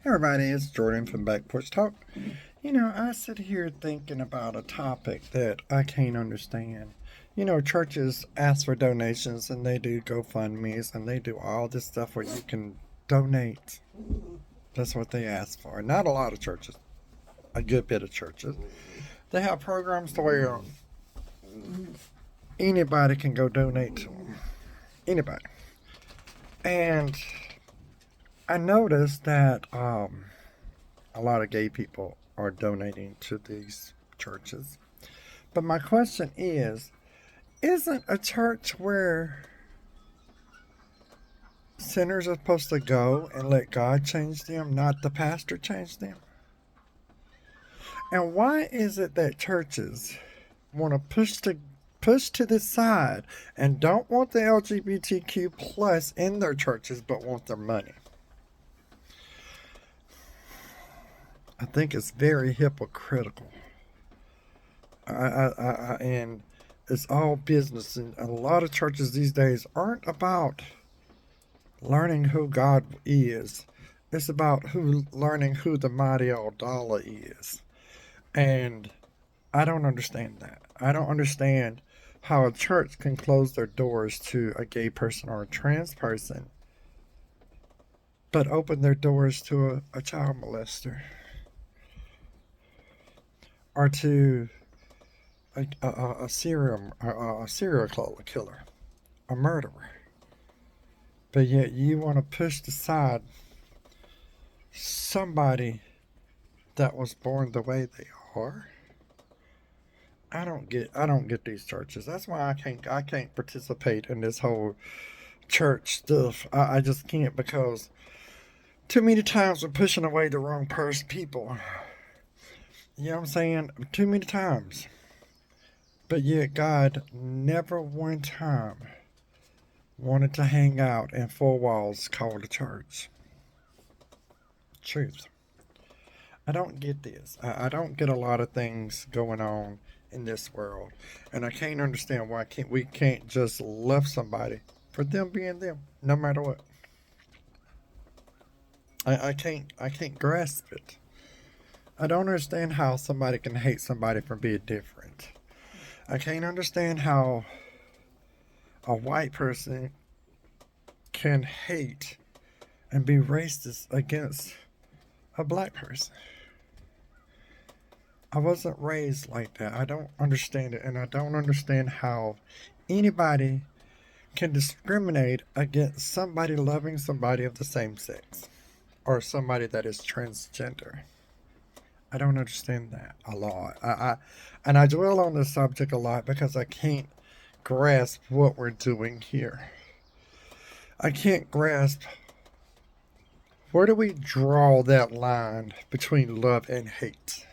Everybody, it's Jordan from Back Porch Talk. I sit here thinking about a topic that I can't understand. Churches ask for donations and they do GoFundMe's and they do all this stuff where you can donate. That's what they ask for. Not a lot of churches, a good bit of churches. They have programs to where anybody can go donate to them. Anybody. And I noticed that a lot of gay people are donating to these churches. But my question is, isn't a church where sinners are supposed to go and let God change them, not the pastor change them? And why is it that churches want to push to the side and don't want the LGBTQ plus in their churches but want their money? I think it's very hypocritical. And it's all business, and a lot of churches these days aren't about learning who God is. It's about learning who the mighty old dollar is. And I don't understand that. I don't understand how a church can close their doors to a gay person or a trans person, but open their doors to a child molester or to a serial killer, a murderer. But yet you want to push aside somebody that was born the way they are. I don't get these churches. That's why I can't participate in this whole church stuff. I just can't, because too many times we're pushing away the wrong people. You know what I'm saying? Too many times. But yet God never one time wanted to hang out in four walls called a church. Truth. I don't get this. I don't get a lot of things going on in this world. And I can't understand why we can't just love somebody for them being them, no matter what. I can't grasp it. I don't understand how somebody can hate somebody for being different. I can't understand how a white person can hate and be racist against a black person. I wasn't raised like that. I don't understand it, and I don't understand how anybody can discriminate against somebody loving somebody of the same sex or somebody that is transgender. I don't understand that a lot. And I dwell on this subject a lot because I can't grasp what we're doing here. I can't grasp, where do we draw that line between love and hate?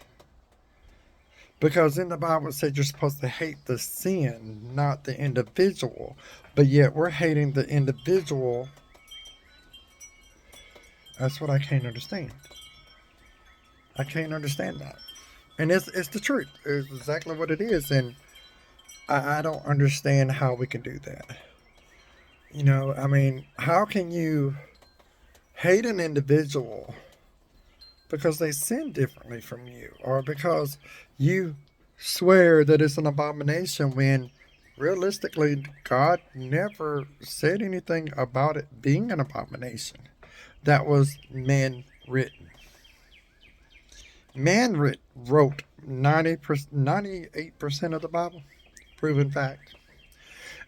Because in the Bible it says you're supposed to hate the sin, not the individual. But yet we're hating the individual. That's what I can't understand. I can't understand that. And it's the truth. It's exactly what it is. And I don't understand how we can do that. How can you hate an individual because they sin differently from you, or because you swear that it's an abomination when realistically God never said anything about it being an abomination? That was man written. Man wrote 98% of the Bible. Proven fact.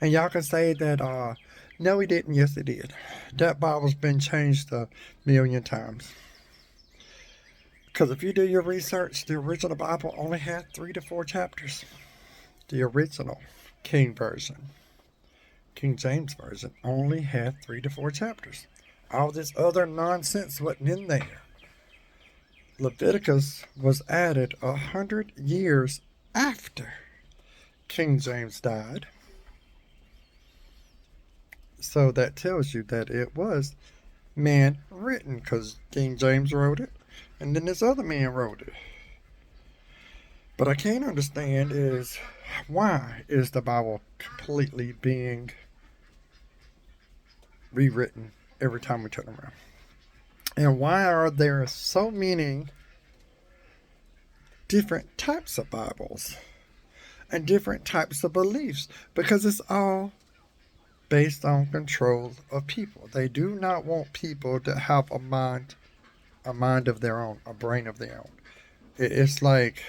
And y'all can say that, no, he didn't. Yes, he did. That Bible's been changed a million times. Because if you do your research, the original Bible only had 3 to 4 chapters. The original King Version, King James Version, only had 3 to 4 chapters. All this other nonsense wasn't in there. Leviticus was added 100 years after King James died. So that tells you that it was man written, because King James wrote it, and then this other man wrote it. But I can't understand is, why is the Bible completely being rewritten every time we turn around? And why are there so many different types of Bibles and different types of beliefs? Because it's all based on control of people. They do not want people to have a mind of their own, a brain of their own. It's like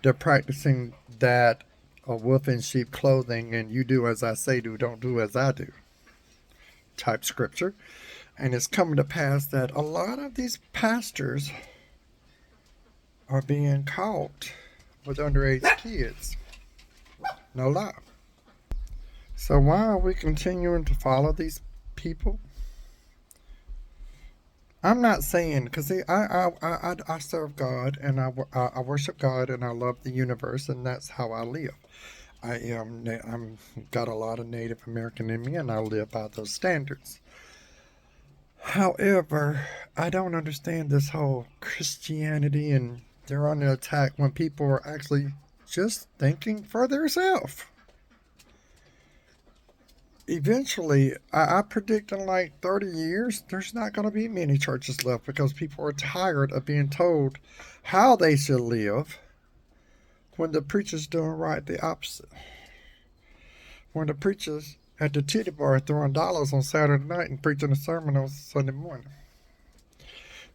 they're practicing that a wolf in sheep clothing, and you do as I say do, don't do as I do type scripture. And it's coming to pass that a lot of these pastors are being caught with underage kids. No lie. So why are we continuing to follow these people? I'm not saying, because I serve God, and I worship God, and I love the universe, and that's how I live. I'm got a lot of Native American in me, and I live by those standards. However, I don't understand this whole Christianity, and they're under attack when people are actually just thinking for themselves. Eventually, I predict in like 30 years, there's not going to be many churches left because people are tired of being told how they should live when the preacher's doing right the opposite. When the preacher's at the titty bar throwing dollars on Saturday night and preaching a sermon on Sunday morning.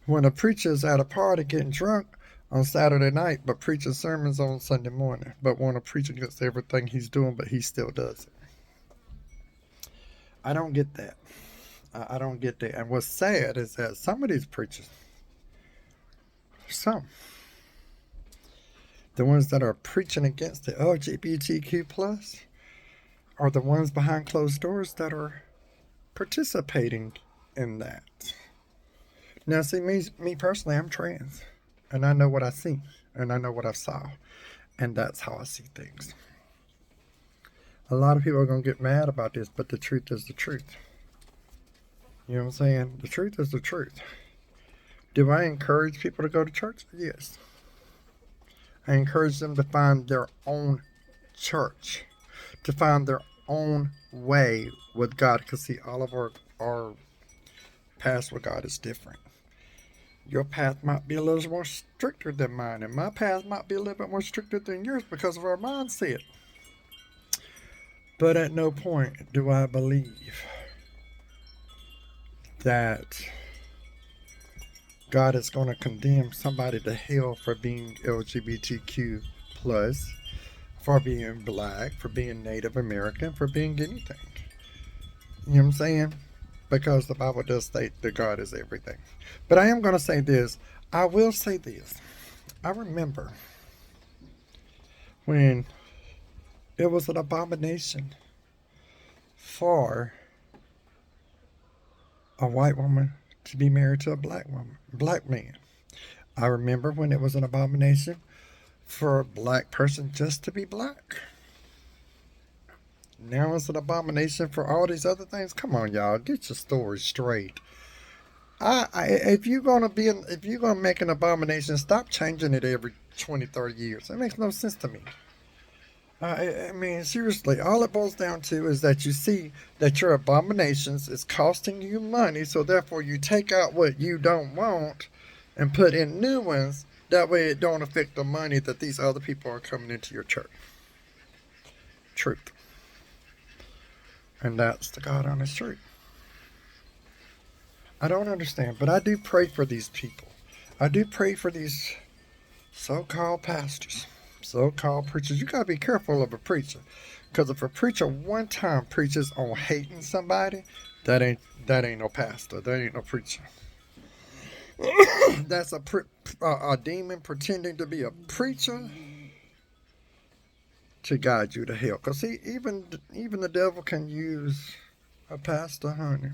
When the preacher's at a party getting drunk on Saturday night but preaching sermons on Sunday morning. But when a preacher gets everything he's doing but he still does it. I don't get that. I don't get that. And what's sad is that some of these preachers, the ones that are preaching against the LGBTQ plus, are the ones behind closed doors that are participating in that. Now, see, me personally, I'm trans, and I know what I see, and I know what I saw, and that's how I see things. A lot of people are going to get mad about this, but the truth is the truth. You know what I'm saying? The truth is the truth. Do I encourage people to go to church? Yes. I encourage them to find their own church, to find their own way with God, because see, all of our paths with God is different. Your path might be a little more stricter than mine, and my path might be a little bit more stricter than yours because of our mindset. But at no point do I believe that God is going to condemn somebody to hell for being LGBTQ plus, for being black, for being Native American, for being anything. You know what I'm saying? Because the Bible does state that God is everything. But I am going to say this. I will say this. I remember when it was an abomination for a white woman to be married to a black man. I remember when it was an abomination for a black person just to be black. Now it's an abomination for all these other things. Come on, y'all, get your story straight. If you're gonna make an abomination, stop changing it every 20, 30 years. That makes no sense to me. I mean, seriously, all it boils down to is that you see that your abominations is costing you money, so therefore you take out what you don't want and put in new ones. That way it don't affect the money that these other people are coming into your church. Truth. And that's the God honest truth. I don't understand, but I do pray for these people. I do pray for these so-called pastors, so-called preachers. You gotta be careful of a preacher, because if a preacher one time preaches on hating somebody, that ain't no pastor. That ain't no preacher. That's a demon pretending to be a preacher to guide you to hell. Cause see, even the devil can use a pastor, honey.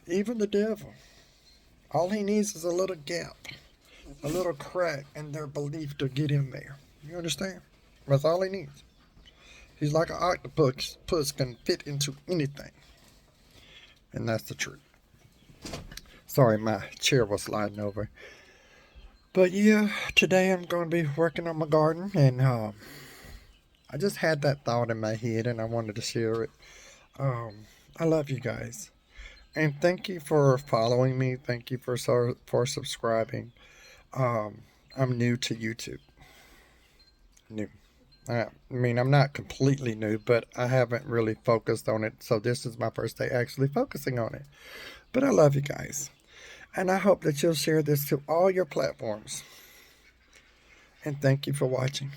Even the devil. All he needs is a little gap, a little crack in their belief to get in there. You understand? That's all he needs. He's like an octopus, can fit into anything. And that's the truth. Sorry, my chair was sliding over. But yeah, today I'm going to be working on my garden, and I just had that thought in my head, and I wanted to share it. I love you guys. And thank you for following me. Thank you for subscribing. I'm new to YouTube. New. I mean, I'm not completely new, but I haven't really focused on it. So this is my first day actually focusing on it. But I love you guys. And I hope that you'll share this to all your platforms. And thank you for watching.